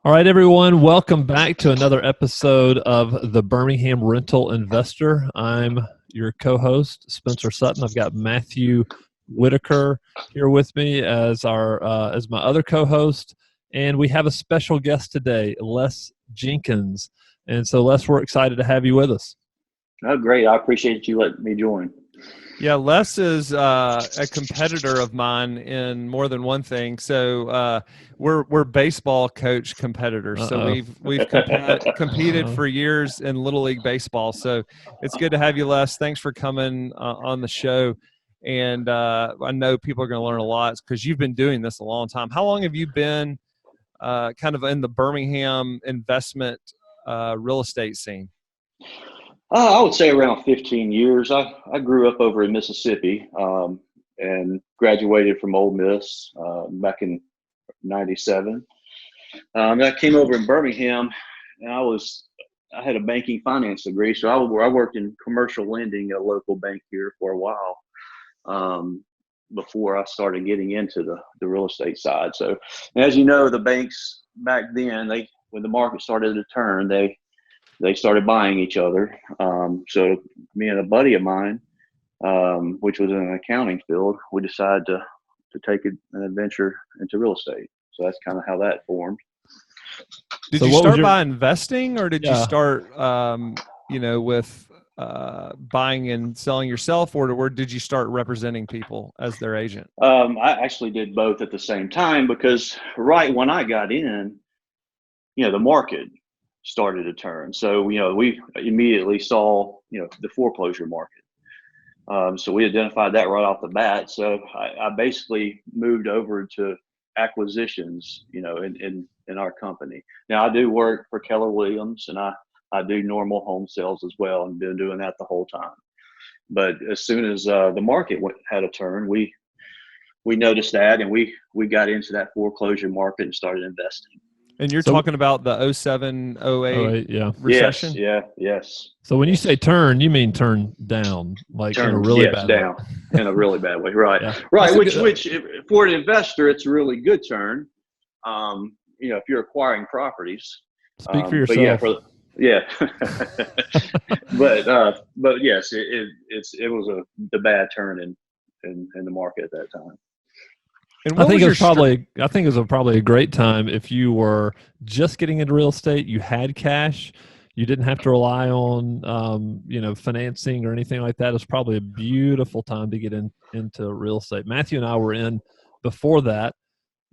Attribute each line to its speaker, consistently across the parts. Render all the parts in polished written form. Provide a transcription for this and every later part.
Speaker 1: All right, everyone, welcome back to another episode of the Birmingham Rental Investor. I'm your co-host, Spencer Sutton. I've got Matthew Whitaker here with me as as my other co-host, and we have a special guest today, Les Jenkins. And so, Les, we're excited to have you with us.
Speaker 2: Oh, great. I appreciate you letting me join.
Speaker 3: Yeah, Les is a competitor of mine in more than one thing. So we're baseball coach competitors. So we've competed for years in Little League baseball. So it's good to have you, Les. Thanks for coming on the show. And I know people are going to learn a lot because you've been doing this a long time. How long have you been kind of in the Birmingham investment real estate scene?
Speaker 2: I would say around 15 years. I grew up over in Mississippi and graduated from Ole Miss back in '97. I came over in Birmingham, and I had a banking finance degree, so I worked in commercial lending at a local bank here for a while before I started getting into the real estate side. So, as you know, the banks back then, when the market started to turn, they started buying each other. So me and a buddy of mine, which was in an accounting field, we decided to take an adventure into real estate. So that's kind of how that formed.
Speaker 3: Did you start by investing, or did you start, with buying and selling yourself, or did you start representing people as their agent?
Speaker 2: I actually did both at the same time because right when I got in, the market started to turn. So, we immediately saw, the foreclosure market. So we identified that right off the bat. So I basically moved over to acquisitions, in our company. Now I do work for Keller Williams, and I do normal home sales as well, and been doing that the whole time. But as soon as the market had a turn, we noticed that, and we got into that foreclosure market and started investing.
Speaker 3: And you're talking about the 07, 08 recession?
Speaker 2: Yes.
Speaker 1: So when you say turn, you mean turn down, like in a really bad
Speaker 2: down
Speaker 1: way.
Speaker 2: In a really bad way, right?
Speaker 1: Yeah.
Speaker 2: Right. Which for an investor, it's a really good turn. If you're acquiring properties.
Speaker 1: Speak for yourself.
Speaker 2: But but yes, it was the bad turn in the market at that time.
Speaker 3: And
Speaker 1: I think it was probably a great time if you were just getting into real estate. You had cash. You didn't have to rely on financing or anything like that. It's probably a beautiful time to get into real estate. Matthew and I were in before that,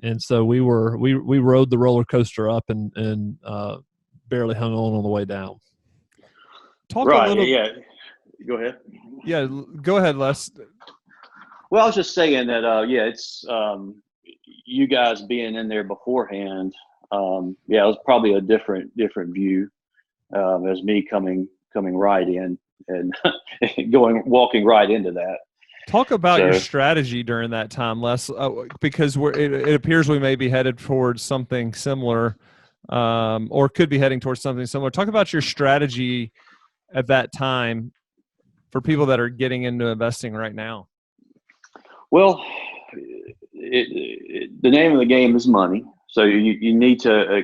Speaker 1: and so we rode the roller coaster up and barely hung on the way down.
Speaker 2: Go ahead.
Speaker 3: Yeah, go ahead, Les.
Speaker 2: Well, I was just saying that, it's you guys being in there beforehand. It was probably a different view as me coming right in and walking right into that.
Speaker 3: Talk about your strategy during that time, Les, because it appears we may be headed towards something similar, or could be heading towards something similar. Talk about your strategy at that time for people that are getting into investing right now.
Speaker 2: Well, the name of the game is money. So you need to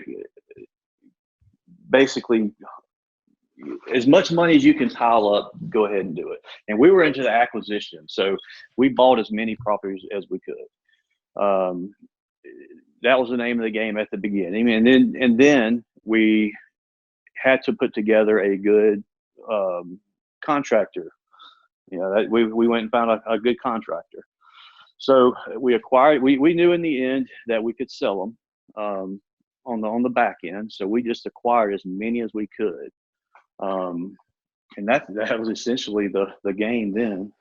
Speaker 2: basically, as much money as you can pile up, go ahead and do it. And we were into the acquisition. So we bought as many properties as we could. That was the name of the game at the beginning. And then we had to put together a good contractor. We went and found a good contractor. So we knew in the end that we could sell them on the back end. So we just acquired as many as we could. And that was essentially the game then.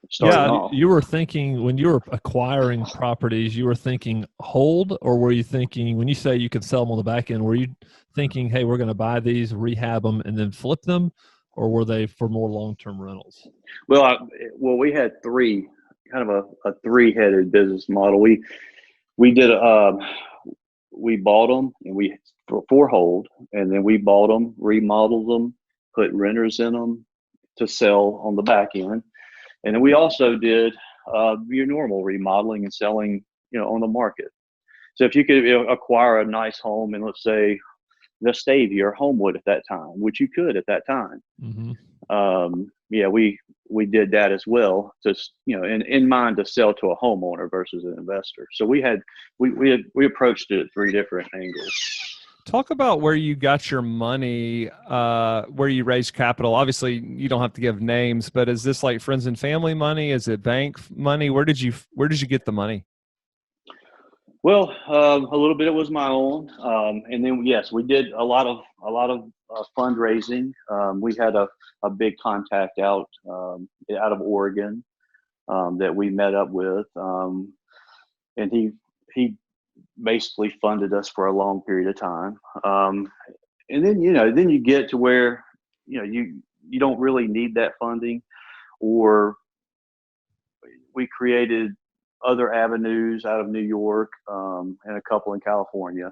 Speaker 1: You were thinking when you were acquiring properties, you were thinking hold, or were you thinking when you say you could sell them on the back end, were you thinking, hey, we're going to buy these, rehab them, and then flip them, or were they for more long-term rentals?
Speaker 2: Well, we had kind of a three-headed business model. We bought them and for hold, and then we bought them, remodeled them, put renters in them to sell on the back end, and then we also did your normal remodeling and selling, on the market. So if you could acquire a nice home in, let's say, the Stavy or Homewood at that time, which you could at that time. Yeah, we did that as well, just, you know, in mind to sell to a homeowner versus an investor. So we approached it at 3 different angles.
Speaker 3: Talk about where you got your money, where you raised capital. Obviously, you don't have to give names, but is this like friends and family money? Is it bank money? Where did you get the money?
Speaker 2: Well, a little bit it was my own, and then yes, we did a lot of fundraising. We had a big contact out of Oregon that we met up with, and he basically funded us for a long period of time. And then, you know, then you get to where, you know, you don't really need that funding, or we created other avenues out of New York, and a couple in California.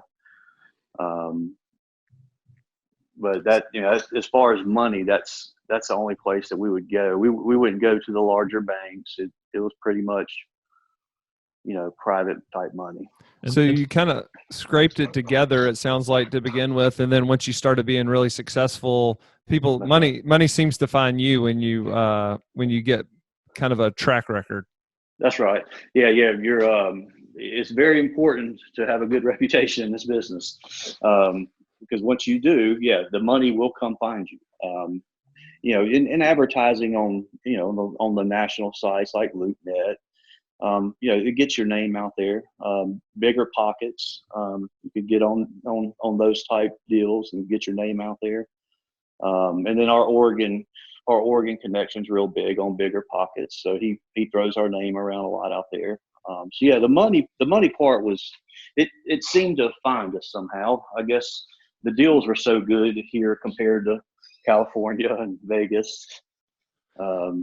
Speaker 2: But that, you know, as far as money, that's the only place that we would go. We wouldn't go to the larger banks. It was pretty much, you know, private type money.
Speaker 3: So you kind of scraped it together, it sounds like, to begin with, and then once you started being really successful, money seems to find you when you get kind of a track record.
Speaker 2: That's right. Yeah. It's very important to have a good reputation in this business, because once you do, the money will come find you. You know, in advertising on, you know, on the national sites like LoopNet. You know, it gets your name out there. Bigger pockets, you could get on those type deals and get your name out there. And then our Oregon connection's real big on bigger pockets, so he throws our name around a lot out there. So yeah, the money part was, it seemed to find us somehow. I guess the deals were so good here compared to California and Vegas. So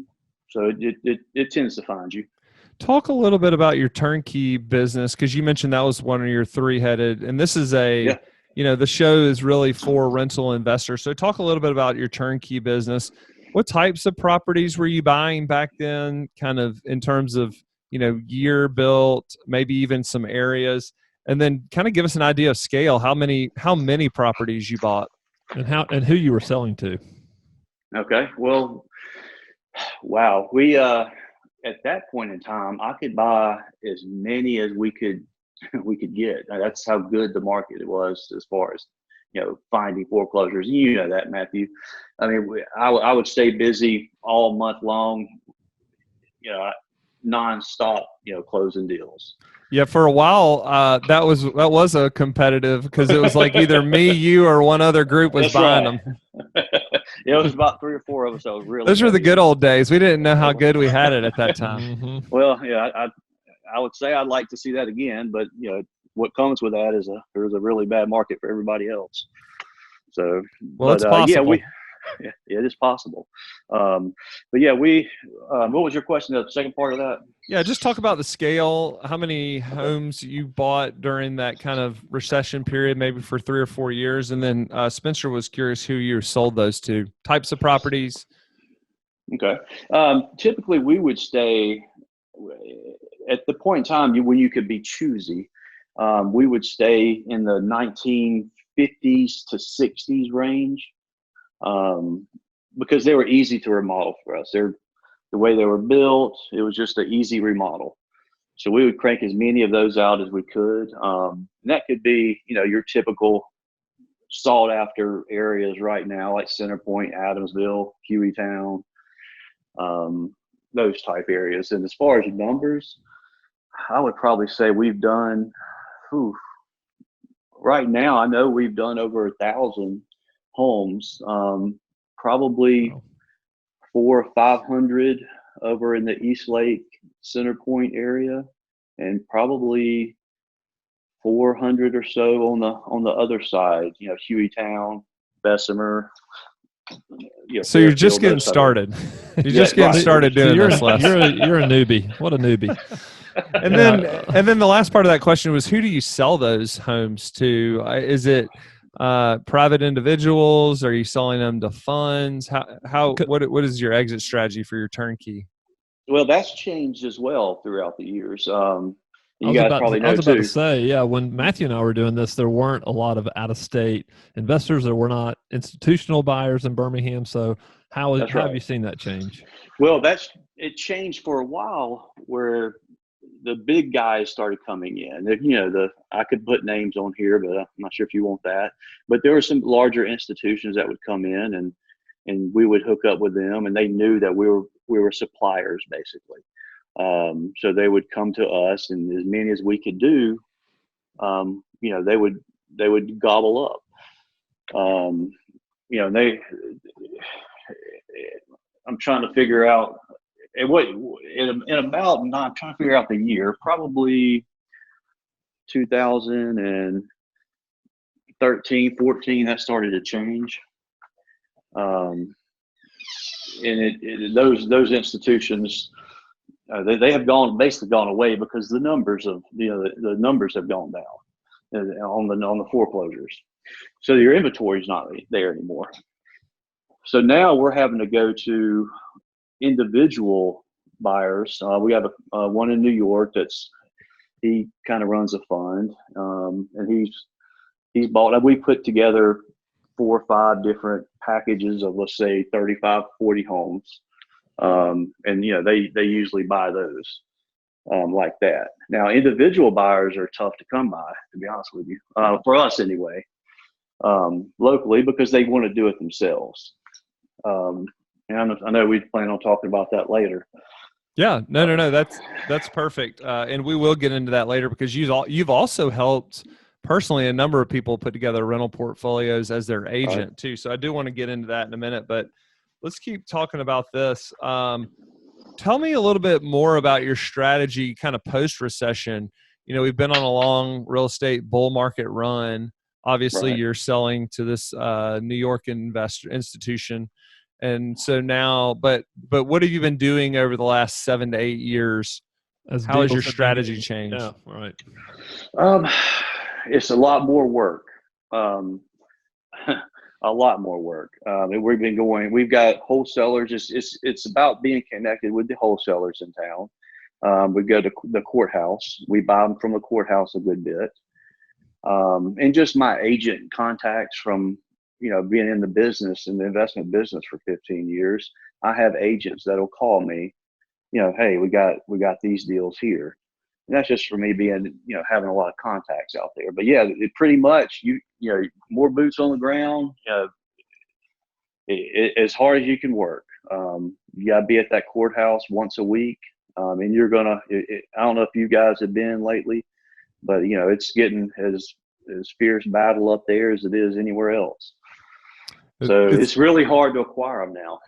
Speaker 2: it tends to find you.
Speaker 3: Talk a little bit about your turnkey business, because you mentioned that was one of your 3-headed, and this is you know, the show is really for rental investors. So talk a little bit about your turnkey business. What types of properties were you buying back then, kind of in terms of, you know, year built, maybe even some areas, and then kind of give us an idea of scale, how many properties you bought,
Speaker 1: and who you were selling to.
Speaker 2: Okay. Well, wow. We, at that point in time, I could buy as many as we could get. That's how good the market was as far as, you know, finding foreclosures. You know that, Matthew. I mean, I would stay busy all month long, you know, nonstop, you know, closing deals.
Speaker 3: Yeah, for a while, that was a competitive, because it was like either me, you, or one other group was buying them.
Speaker 2: It was about 3 or 4 of us. Really,
Speaker 3: those were the good old days. We didn't know how good we had it at that time.
Speaker 2: Well, yeah, I would say I'd like to see that again, but you know, what comes with that is there's a really bad market for everybody else. So,
Speaker 3: well, it's possible.
Speaker 2: Yeah, it is possible. But yeah, what was your question? The second part of that?
Speaker 3: Yeah, just talk about the scale. How many homes you bought during that kind of recession period, maybe for 3 or 4 years, and then Spencer was curious who you sold those to. Types of properties.
Speaker 2: Okay. Typically, we would stay at the point in time when you could be choosy. We would stay in the 1950s to 60s range. Because they were easy to remodel for us. The way they were built, it was just an easy remodel. So we would crank as many of those out as we could. And that could be, you know, your typical sought after areas right now, like Center Point, Adamsville, Hueytown, those type areas. And as far as numbers, I would probably say we've done, right now, I know we've done over 1,000 homes, probably 400 or 500 over in the East Lake Center Point area, and probably 400 or so on the other side, you know, Hueytown, Bessemer. You know,
Speaker 3: so you're just getting started. You're just getting started doing this.
Speaker 1: You're a newbie. What a newbie.
Speaker 3: And then the last part of that question was, who do you sell those homes to? Is it private individuals? Are you selling them to funds? What is your exit strategy for your turnkey?
Speaker 2: Well, that's changed as well throughout the years. You guys probably know
Speaker 1: I was about
Speaker 2: too.
Speaker 1: to say, yeah, when Matthew and I were doing this, there weren't a lot of out-of-state investors. There were not institutional buyers in Birmingham. So how have you seen that change?
Speaker 2: Well, it changed for a while where the big guys started coming in. I could put names on here, but I'm not sure if you want that. But there were some larger institutions that would come in, and we would hook up with them, and they knew that we were suppliers basically. So they would come to us, and as many as we could do, they would gobble up. I'm trying to figure out I'm trying to figure out the year, probably 2013, 14, that started to change. And those institutions, they have basically gone away because the numbers have gone down on the foreclosures. So your inventory is not there anymore. So now we're having to go to individual buyers. We have one in New York he kind of runs a fund, and he's bought. We put together 4 or 5 different packages of, let's say, 35, 40 homes, and they usually buy those like that. Now, individual buyers are tough to come by, to be honest with you, for us anyway, locally, because they want to do it themselves. And I know we plan on talking about that later.
Speaker 3: Yeah, no, that's perfect. And we will get into that later, because you've also helped personally a number of people put together rental portfolios as their agent too. So I do want to get into that in a minute, but let's keep talking about this. Tell me a little bit more about your strategy kind of post-recession. We've been on a long real estate bull market run. Obviously, you're selling to this New York institution. And so now, but what have you been doing over the last 7 to 8 years? How has your strategy changed?
Speaker 1: Yeah, right.
Speaker 2: It's a lot more work. A lot more work. We've got wholesalers. It's about being connected with the wholesalers in town. We go to the courthouse. We buy them from the courthouse a good bit. And just my agent contacts from, being in the business, in the investment business for 15 years, I have agents that'll call me, hey, we got these deals here. And that's just for me being, having a lot of contacts out there. But yeah, it pretty much, more boots on the ground, as hard as you can work. You got to be at that courthouse once a week. And you're I don't know if you guys have been lately, but it's getting as fierce battle up there as it is anywhere else. So it's really hard to acquire them now.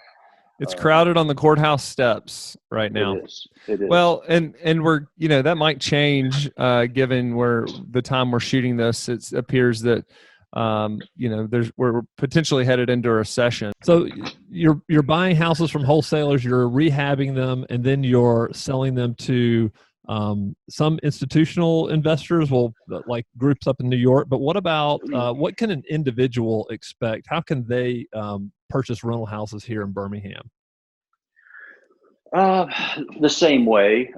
Speaker 3: It's crowded on the courthouse steps right now.
Speaker 2: It is.
Speaker 3: Well, and we're, that might change given the time we're shooting this. It appears that we're potentially headed into a recession.
Speaker 1: So you're buying houses from wholesalers, you're rehabbing them, and then you're selling them to some institutional investors, like groups up in New York. But what about what can an individual expect? How can they purchase rental houses here in Birmingham?
Speaker 2: The same way.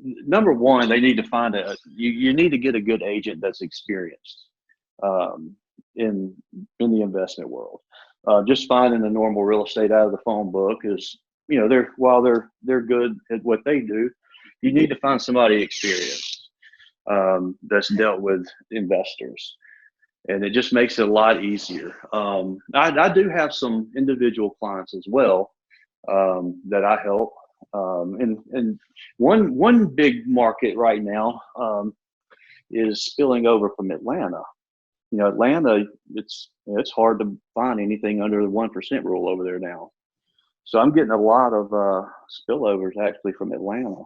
Speaker 2: Number one, they need to find you need to get a good agent that's experienced in the investment world. Just finding the normal real estate out of the phone book is, while they're good at what they do, you need to find somebody experienced that's dealt with investors, and it just makes it a lot easier. I do have some individual clients as well that I help, and one big market right now is spilling over from Atlanta. Atlanta, it's hard to find anything under the 1% rule over there now. So I'm getting a lot of spillovers actually from Atlanta.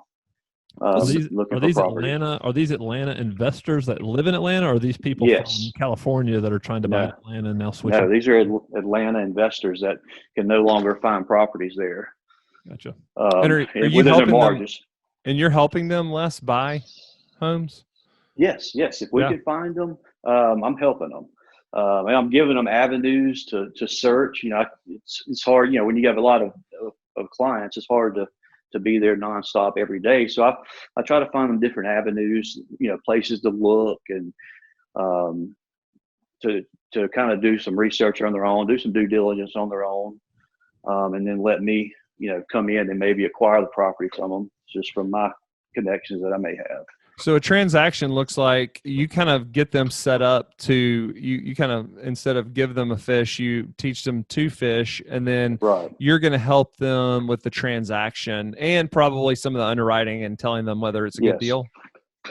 Speaker 1: Are these Atlanta investors that live in Atlanta, or are these people from California that are trying to buy Atlanta and now switch?
Speaker 2: No, these are Atlanta investors that can no longer find properties there.
Speaker 1: Gotcha.
Speaker 3: And are you helping them? And you're helping them, Les, buy homes?
Speaker 2: Yes. If we can find them, I'm helping them. And I'm giving them avenues to search. It's hard. When you have a lot of clients, it's hard to to be there nonstop every day. So I try to find them different avenues, places to look, and to kind of do some research on their own, do some due diligence on their own, and then let me, come in and maybe acquire the property from them just from my connections that I may have.
Speaker 3: So a transaction looks like you kind of get them set up to, you kind of, instead of give them a fish, you teach them to fish, and then you're going to help them with the transaction and probably some of the underwriting and telling them whether it's a good deal.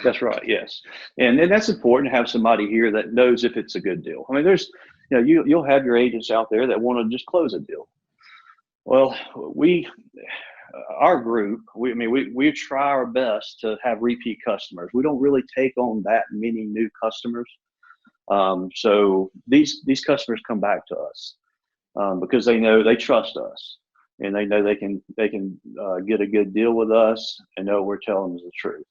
Speaker 2: That's right. Yes. And that's important to have somebody here that knows if it's a good deal. I mean, there's, you'll have your agents out there that want to just close a deal. Well, our group, we try our best to have repeat customers. We don't really take on that many new customers. So these customers come back to us because they trust us, and they know they can get a good deal with us and know we're telling them the truth.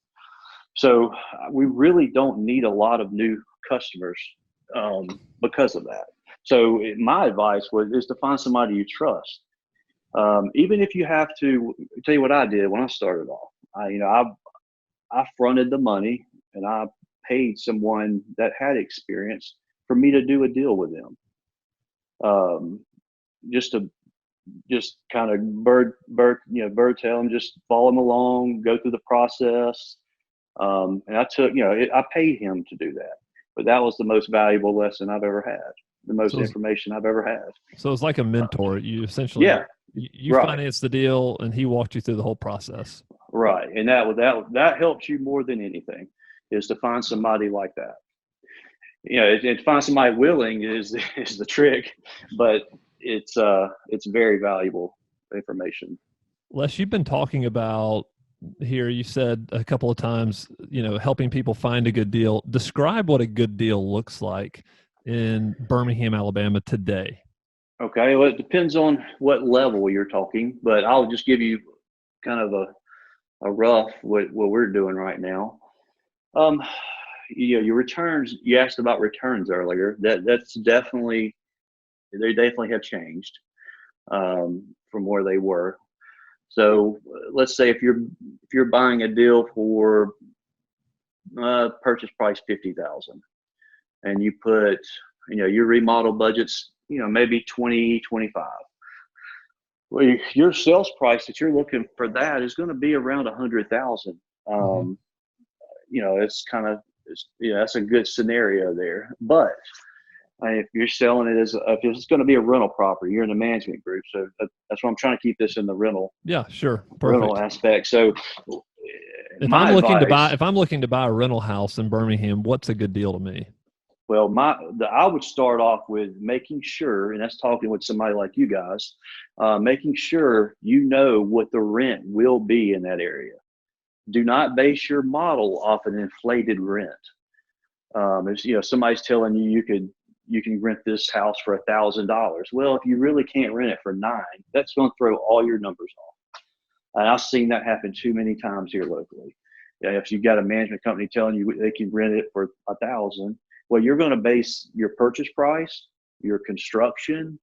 Speaker 2: So we really don't need a lot of new customers because of that. So my advice is to find somebody you trust. Even if you have to, tell you what I did when I started off. I fronted the money and I paid someone that had experience for me to do a deal with them. Just kind of bird tail them, just follow them along, go through the process. And I paid him to do that, but that was the most valuable lesson I've ever had, the most information I've ever had.
Speaker 1: So it's like a mentor. You essentially, you financed the deal and he walked you through the whole process.
Speaker 2: Right. And that helps you more than anything, is to find somebody like that. To find somebody willing is the trick, but it's very valuable information.
Speaker 1: Les, you've been talking about here, you said a couple of times, helping people find a good deal. Describe what a good deal looks like in Birmingham, Alabama today. Okay.
Speaker 2: Well, it depends on what level you're talking, but I'll just give you kind of a rough what we're doing right now. Your returns, you asked about returns earlier. That's definitely, they definitely have changed from where they were. So let's say if you're buying a deal for purchase price $50,000, and you put your remodel budget's maybe 20, 25. Well, your sales price that you're looking for that is going to be around 100,000. That's a good scenario there. But if you're selling it if it's going to be a rental property, you're in the management group. So that's why I'm trying to keep this in the rental.
Speaker 1: Yeah, sure. Perfect.
Speaker 2: Rental aspect. So
Speaker 1: if I'm looking to buy a rental house in Birmingham, what's a good deal to me?
Speaker 2: Well, I would start off with making sure, and that's talking with somebody like you guys, making sure what the rent will be in that area. Do not base your model off an inflated rent. If somebody's telling you you can rent this house for $1,000. Well, if you really can't rent it for $9,000, that's going to throw all your numbers off. And I've seen that happen too many times here locally. If you've got a management company telling you they can rent it for $1,000, well, you're going to base your purchase price, your construction,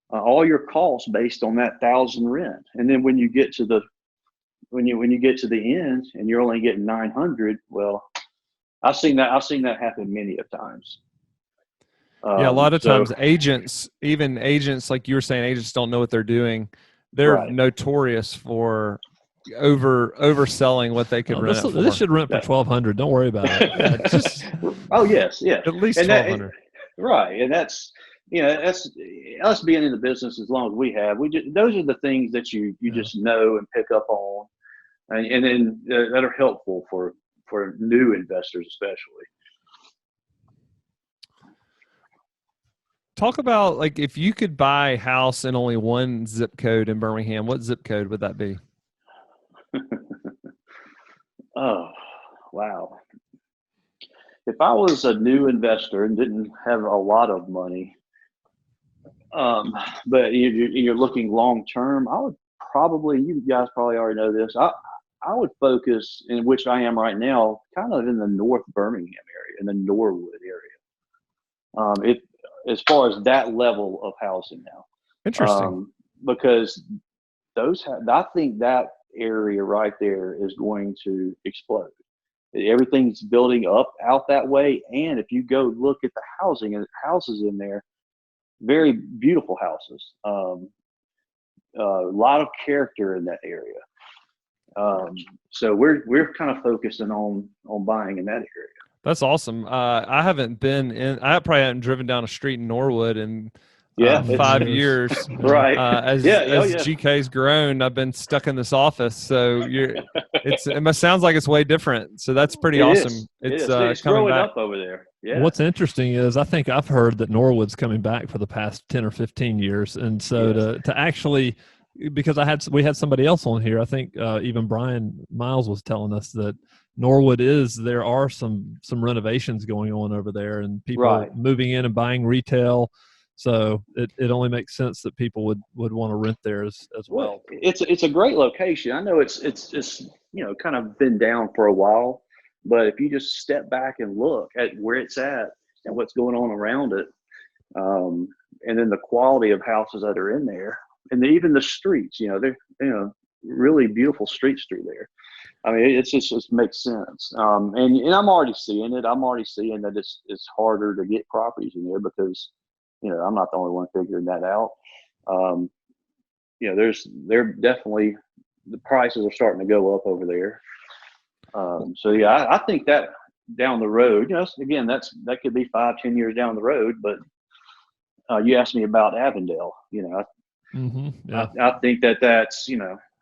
Speaker 2: all your costs based on that $1,000 rent. And then when you get to the end and you're only getting $900, well, I've seen that happen many of times.
Speaker 3: A lot of times agents like you were saying, agents don't know what they're doing. They're notorious for overselling what they could rent.
Speaker 1: This should rent for $1,200. Don't worry about it.
Speaker 2: At
Speaker 1: least $1,200.
Speaker 2: Right, and that's us being in the business as long as we have. Those are the things that you just know and pick up on, and then that are helpful for new investors especially.
Speaker 3: Talk about, like, if you could buy a house in only one zip code in Birmingham, what zip code would that be?
Speaker 2: Oh, wow. If I was a new investor and didn't have a lot of money, but you're looking long term, I would probably, you guys probably already know this, I would focus, in which I am right now, kind of in the North Birmingham area, in the Norwood area. As far as that level of housing now.
Speaker 3: Interesting.
Speaker 2: Because I think that area right there is going to explode. Everything's building up out that way. And if you go look at the housing and houses in there, very beautiful houses. A lot of character in that area. So we're kind of focusing on buying in that area.
Speaker 3: That's awesome. I haven't been in. I probably haven't driven down a street in Norwood in 5 years.
Speaker 2: Right.
Speaker 3: As GK's grown, I've been stuck in this office. So it sounds like it's way different. So that's pretty awesome.
Speaker 2: It's
Speaker 3: coming
Speaker 2: growing
Speaker 3: back
Speaker 2: up over there. Yeah.
Speaker 1: What's interesting is I think I've heard that Norwood's coming back for the past 10 or 15 years. And so to actually, because we had somebody else on here, I think even Brian Miles was telling us that Norwood there are some renovations going on over there and people moving in and buying retail. So it only makes sense that people would want to rent there as well.
Speaker 2: It's a great location. I know it's kind of been down for a while, but if you just step back and look at where it's at and what's going on around it, and then the quality of houses that are in there, and even the streets, they're really beautiful streets through there. I mean, it just makes sense. And I'm already seeing it. I'm already seeing that it's harder to get properties in there because I'm not the only one figuring that out. They're definitely, the prices are starting to go up over there. I think that down the road, again, that could be 5-10 years down the road. But you asked me about Avondale. I think that's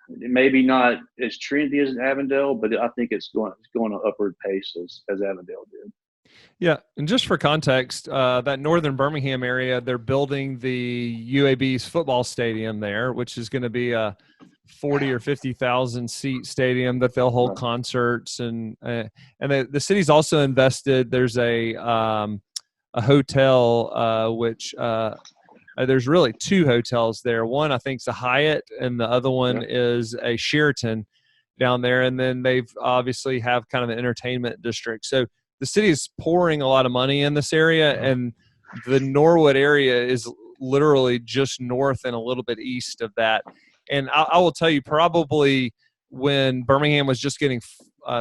Speaker 2: maybe not as trendy as Avondale, but I think it's going an upward pace as Avondale did.
Speaker 3: Yeah, and just for context, that northern Birmingham area, they're building the UAB's football stadium there, which is going to be a 40 or 50,000 seat stadium that they'll hold concerts, and the city's also invested. There's a hotel which there's really two hotels there. One I think is a Hyatt, and the other one is a Sheraton down there. And then they've obviously have kind of an entertainment district. So the city is pouring a lot of money in this area, and the Norwood area is literally just north and a little bit east of that. And I will tell you, probably when Birmingham was just getting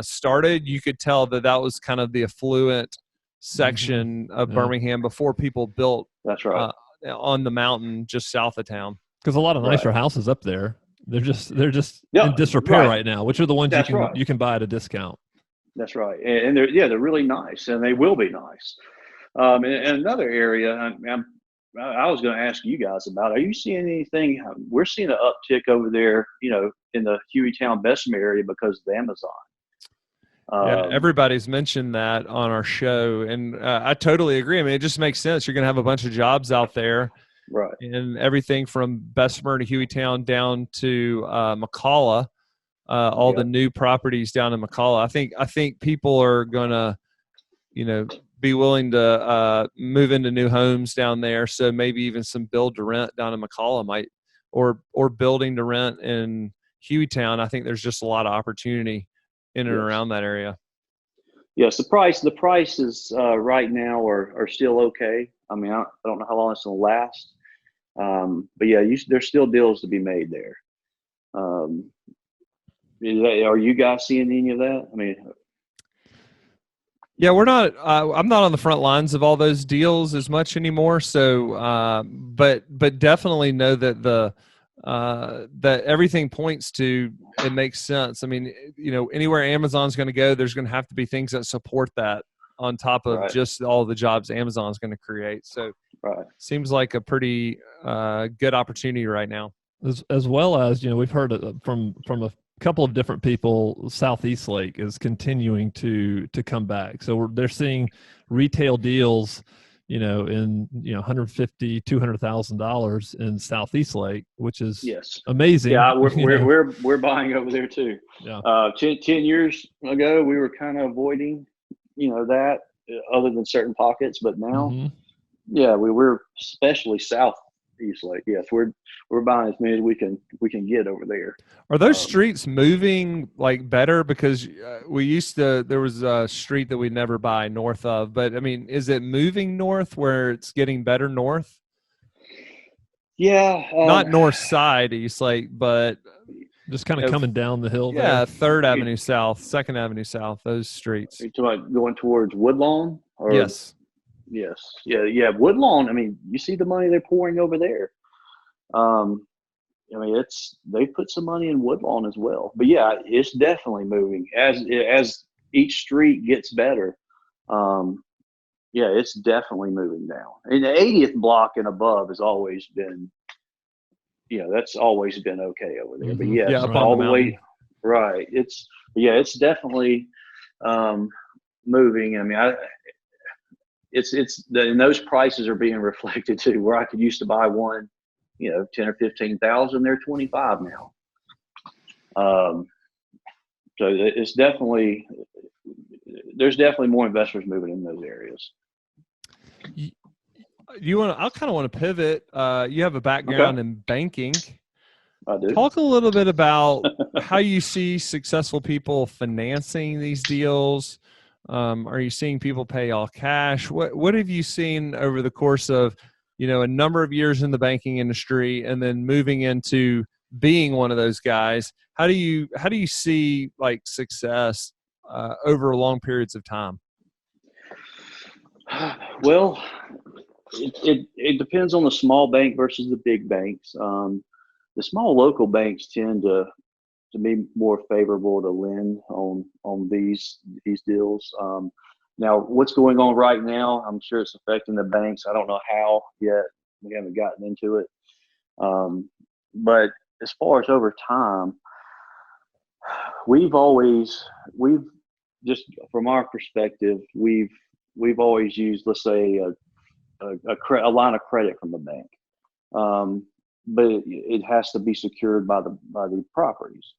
Speaker 3: started, you could tell that was kind of the affluent section of Birmingham before people built.
Speaker 2: That's right.
Speaker 3: On the mountain just south of town.
Speaker 1: Because a lot of nicer houses up there, they're just in disrepair right now, which are the ones you can buy at a discount.
Speaker 2: That's right, and they're really nice, and they will be nice. And another area I was going to ask you guys about. Are you seeing anything? We're seeing an uptick over there, in the Hueytown Bessemer area because of the Amazon.
Speaker 3: Everybody's mentioned that on our show, and I totally agree. I mean, it just makes sense. You're going to have a bunch of jobs out there,
Speaker 2: right? And
Speaker 3: everything from Bessemer to Hueytown down to McCalla. All the new properties down in McCalla. I think people are gonna, be willing to move into new homes down there. So maybe even some build to rent down in McCalla might, or building to rent in Hueytown. I think there's just a lot of opportunity in and around that area.
Speaker 2: Yes, the prices right now are still okay. I mean, I don't know how long it's gonna last, but there's still deals to be made there. Are you guys seeing any of that? I mean,
Speaker 3: we're not. I'm not on the front lines of all those deals as much anymore. So, but definitely know that that everything points to it makes sense. I mean, anywhere Amazon's going to go, there's going to have to be things that support that on top of just all the jobs Amazon's going to create. So, seems like a pretty good opportunity right now.
Speaker 1: As well as we've heard from a couple of different people, Southeast Lake is continuing to come back. So they're seeing retail deals, in $150,000, $200,000 in Southeast Lake, which is amazing.
Speaker 2: Yeah, we're buying over there too.
Speaker 1: Yeah.
Speaker 2: 10 years ago, we were kind of avoiding, that other than certain pockets, but now, we're especially Southeast Lake. Yes, we're buying as many as we can get over there.
Speaker 3: Are those streets moving like better? Because there was a street that we never buy north of, but I mean, is it moving north where it's getting better north?
Speaker 2: Yeah.
Speaker 3: Not north side East Lake, but
Speaker 1: Just kind of coming down the hill
Speaker 3: Yeah,
Speaker 1: there.
Speaker 3: 3rd Avenue South, 2nd Avenue South, those streets.
Speaker 2: Are you talking about going towards Woodlawn? Or,
Speaker 3: Yes.
Speaker 2: Yes. Yeah. Woodlawn. I mean, you see the money they're pouring over there. I mean, they put some money in Woodlawn as well. But yeah, it's definitely moving as each street gets better. Yeah, it's definitely moving now. And the 80th block and above has always been, that's always been okay over there. But yes,
Speaker 3: Yeah,
Speaker 2: all the way, right. It's definitely moving. I mean, and those prices are being reflected too. Where I could used to buy one, 10 or 15,000, they're 25 now. So it's definitely, there's definitely more investors moving in those areas.
Speaker 3: I kind of want to pivot. You have a background in banking.
Speaker 2: I do.
Speaker 3: Talk a little bit about how you see successful people financing these deals. Are you seeing people pay all cash? What have you seen over the course of, a number of years in the banking industry and then moving into being one of those guys? How do you see like success over long periods of time?
Speaker 2: Well, it depends on the small bank versus the big banks. The small local banks tend to be more favorable to lend on these deals. Now, what's going on right now, I'm sure it's affecting the banks. I don't know how yet. We haven't gotten into it. But as far as over time, we've just from our perspective, we've always used, let's say, a line of credit from the bank. But it has to be secured by the properties.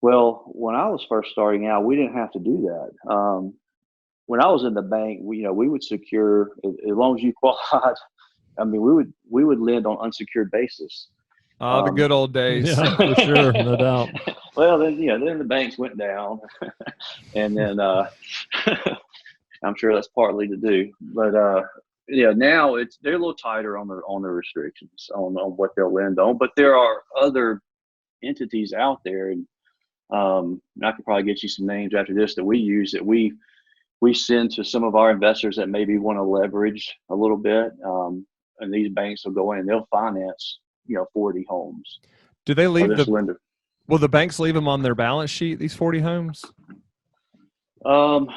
Speaker 2: Well, when I was first starting out, we didn't have to do that. When I was in the bank, we would secure, as long as you qualified. I mean, we would lend on unsecured basis.
Speaker 3: The good old days.
Speaker 1: Yeah, for sure, no doubt.
Speaker 2: Well, then then the banks went down, and then I'm sure that's partly to do. But now they're a little tighter on the restrictions on what they'll lend on. But there are other entities out there, and I could probably get you some names after this that we use that we send to some of our investors that maybe want to leverage a little bit. And these banks will go in and they'll finance 40 homes.
Speaker 3: Do they leave
Speaker 2: lender?
Speaker 3: Will the banks leave them on their balance sheet, these 40 homes?
Speaker 2: Now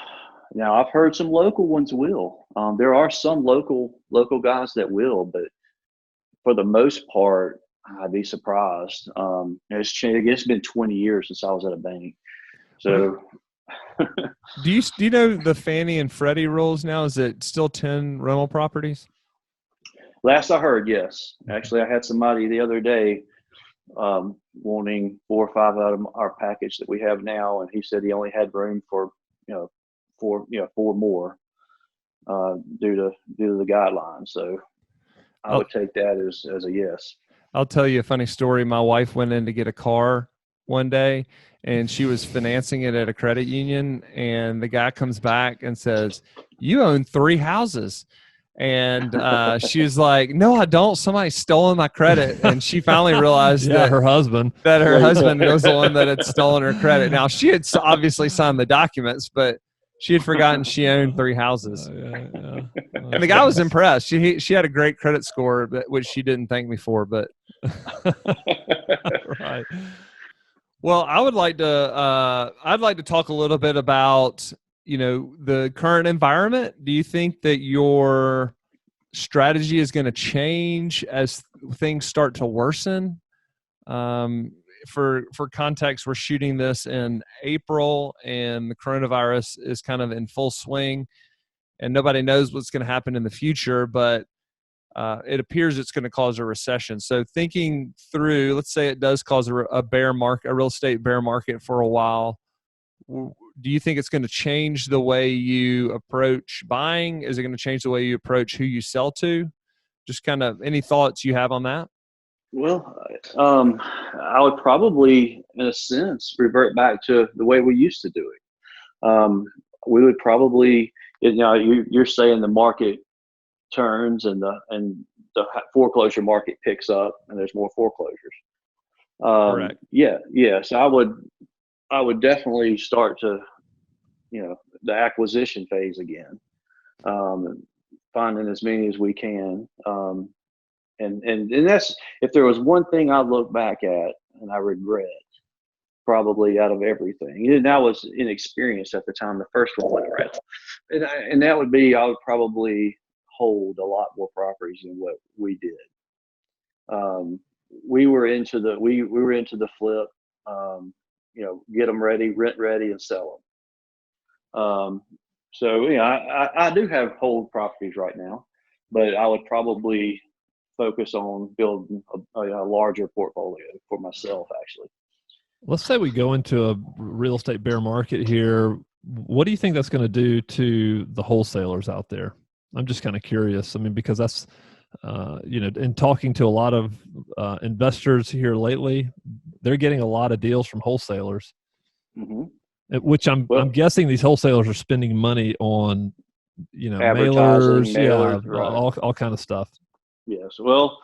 Speaker 2: I've heard some local ones will. There are some local guys that will, but for the most part, I'd be surprised. It's changed. It's been 20 years since I was at a bank. So
Speaker 3: do you know the Fannie and Freddie rules now? Is it still 10 rental properties?
Speaker 2: Last I heard, yes. Actually, I had somebody the other day wanting 4 or 5 out of our package that we have now, and he said he only had room for 4 more due to the guidelines. So I would take that as a yes.
Speaker 3: I'll tell you a funny story. My wife went in to get a car one day, and she was financing it at a credit union, and the guy comes back and says, "You own 3 houses." And she was like, "No, I don't. Somebody's stolen my credit." And she finally realized that
Speaker 1: her husband
Speaker 3: was the one that had stolen her credit. Now, she had obviously signed the documents, but she had forgotten she owned 3 houses. And the guy was impressed. She had a great credit score, which she didn't thank me for. But
Speaker 1: right.
Speaker 3: Well, I'd like to talk a little bit about the current environment. Do you think that your strategy is going to change as things start to worsen? For context, we're shooting this in April, and the coronavirus is kind of in full swing, and nobody knows what's going to happen in the future, but it appears it's going to cause a recession. So thinking through, let's say it does cause a bear market, a real estate bear market for a while. Do you think it's going to change the way you approach buying? Is it going to change the way you approach who you sell to? Just kind of any thoughts you have on that?
Speaker 2: Well, I would probably, in a sense, revert back to the way we used to do it. We would probably, you're saying the market turns and the foreclosure market picks up and there's more foreclosures.
Speaker 3: Correct.
Speaker 2: Yeah. So I would definitely start to, the acquisition phase again, finding as many as we can. And that's, if there was one thing I look back at and I regret, probably out of everything, and I was inexperienced at the time the first one went around, and that would be, I would probably hold a lot more properties than what we did. We were into the flip, get them ready, rent ready, and sell them. So I do have hold properties right now, but I would probably focus on building a larger portfolio for myself, actually.
Speaker 1: Let's say we go into a real estate bear market here. What do you think that's going to do to the wholesalers out there? I'm just kind of curious. I mean, because that's, in talking to a lot of investors here lately, they're getting a lot of deals from wholesalers, which I'm guessing these wholesalers are spending money on,
Speaker 2: advertising,
Speaker 1: mailers,
Speaker 2: right.
Speaker 1: all kind of stuff.
Speaker 2: Yes. Well,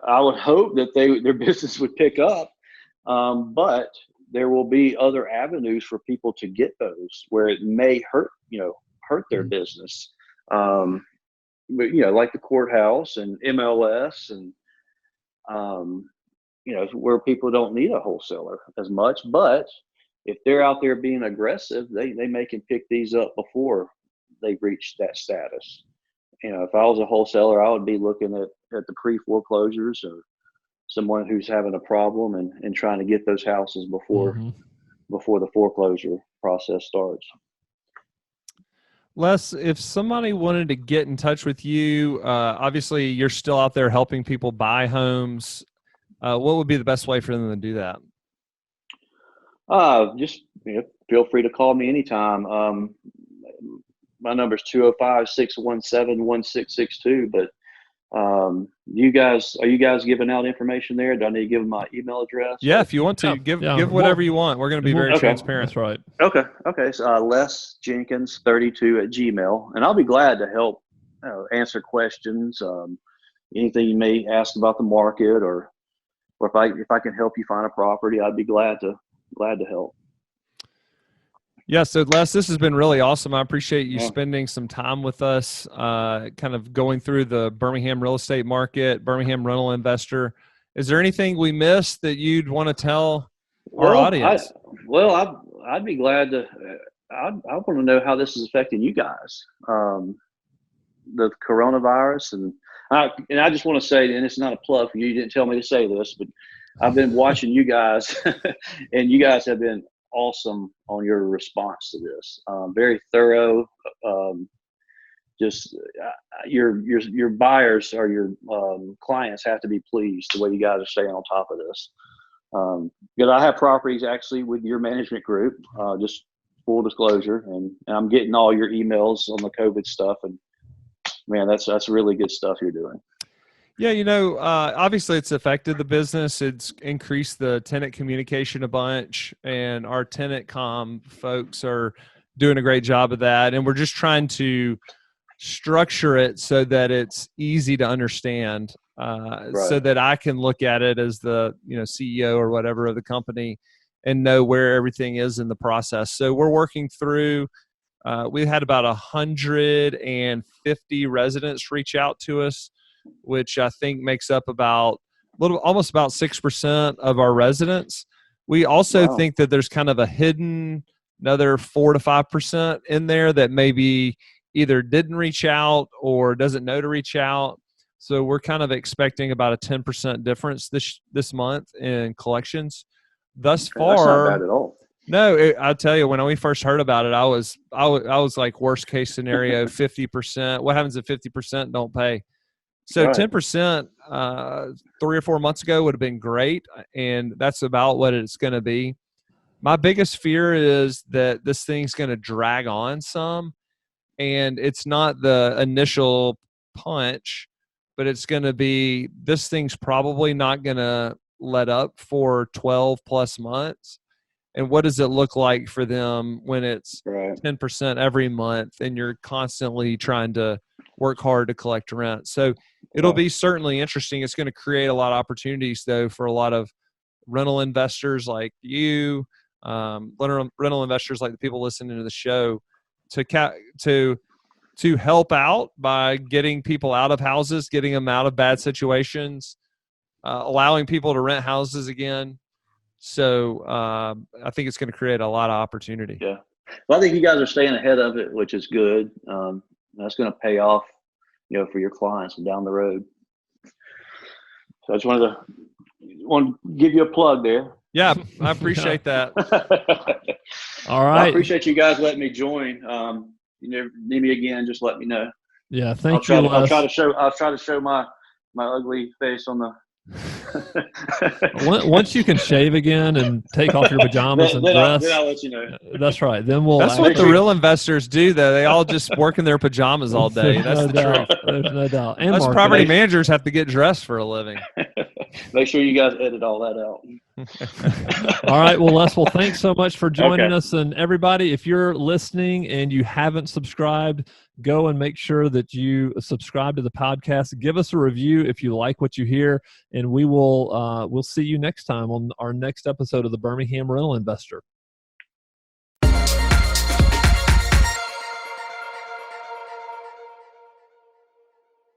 Speaker 2: I would hope that their business would pick up, but there will be other avenues for people to get those where it may hurt their business. But like the courthouse and MLS and where people don't need a wholesaler as much. But if they're out there being aggressive, they may can pick these up before they reach that status. If I was a wholesaler, I would be looking at the pre-foreclosures or someone who's having a problem and trying to get those houses before the foreclosure process starts.
Speaker 3: Les, if somebody wanted to get in touch with you, obviously you're still out there helping people buy homes. What would be the best way for them to do that?
Speaker 2: Just feel free to call me anytime. My number is 205-617-1662. But are you guys giving out information there? Do I need to give them my email address?
Speaker 3: Yeah, if you want to, give whatever you want. We're going to be very transparent.
Speaker 1: That's right.
Speaker 2: Okay. So Les Jenkins 32 at Gmail, and I'll be glad to help answer questions. Anything you may ask about the market, or if I can help you find a property, I'd be glad to help.
Speaker 3: Yeah, so Les, this has been really awesome. I appreciate you spending some time with us, kind of going through the Birmingham real estate market, Birmingham rental investor. Is there anything we missed that you'd want to tell our audience?
Speaker 2: I'd be glad to. I want to know how this is affecting you guys, the coronavirus, and I just want to say, and it's not a plug for you. You didn't tell me to say this, but I've been watching you guys, and you guys have been awesome on your response to this. Very thorough. Your buyers or your clients have to be pleased the way you guys are staying on top of this. Because I have properties actually with your management group, just full disclosure, and I'm getting all your emails on the COVID stuff, and man, that's really good stuff you're doing.
Speaker 3: Yeah, obviously it's affected the business. It's increased the tenant communication a bunch, and our tenant comm folks are doing a great job of that. And we're just trying to structure it so that it's easy to understand, so that I can look at it as the CEO or whatever of the company and know where everything is in the process. So we're working through. We had about 150 residents reach out to us, which I think makes up almost about 6% of our residents. We also think that there's kind of a hidden another 4 to 5% in there that maybe either didn't reach out or doesn't know to reach out. So we're kind of expecting about a 10% difference this month in collections. Thus far,
Speaker 2: that's not bad at all.
Speaker 3: No, I'll tell you, when we first heard about it, I was like worst case scenario, 50%. What happens if 50% don't pay? So 10% 3 or 4 months ago would have been great, and that's about what it's going to be. My biggest fear is that this thing's going to drag on some, and it's not the initial punch, but it's going to be, this thing's probably not going to let up for 12 plus months. And what does it look like for them when it's 10% every month and you're constantly trying to work hard to collect rent. So it'll be certainly interesting. It's going to create a lot of opportunities, though, for a lot of rental investors like you, rental investors like the people listening to the show, to help out by getting people out of houses, getting them out of bad situations, allowing people to rent houses again. So I think it's going to create a lot of opportunity.
Speaker 2: Yeah. Well, I think you guys are staying ahead of it, which is good. That's going to pay off, for your clients down the road. So I just wanted to give you a plug there.
Speaker 3: Yeah, I appreciate that.
Speaker 1: All right.
Speaker 2: Well, I appreciate you guys letting me join. You never need me again, just let me know.
Speaker 1: Yeah, thank
Speaker 2: you.
Speaker 1: Les.
Speaker 2: I'll try to show my ugly face on the.
Speaker 1: Once you can shave again and take off your pajamas and dress,
Speaker 2: then I'll let you know.
Speaker 1: That's right. Then we'll.
Speaker 3: That's what the real investors do, though. They all just work in their pajamas all day. That's the truth.
Speaker 1: There's no doubt. And
Speaker 3: us property managers have to get dressed for a living.
Speaker 2: Make sure you guys edit all that out.
Speaker 1: All right. Well, Les, thanks so much for joining us. And everybody, if you're listening and you haven't subscribed, go and make sure that you subscribe to the podcast. Give us a review if you like what you hear, and we'll see you next time on our next episode of the Birmingham Rental Investor.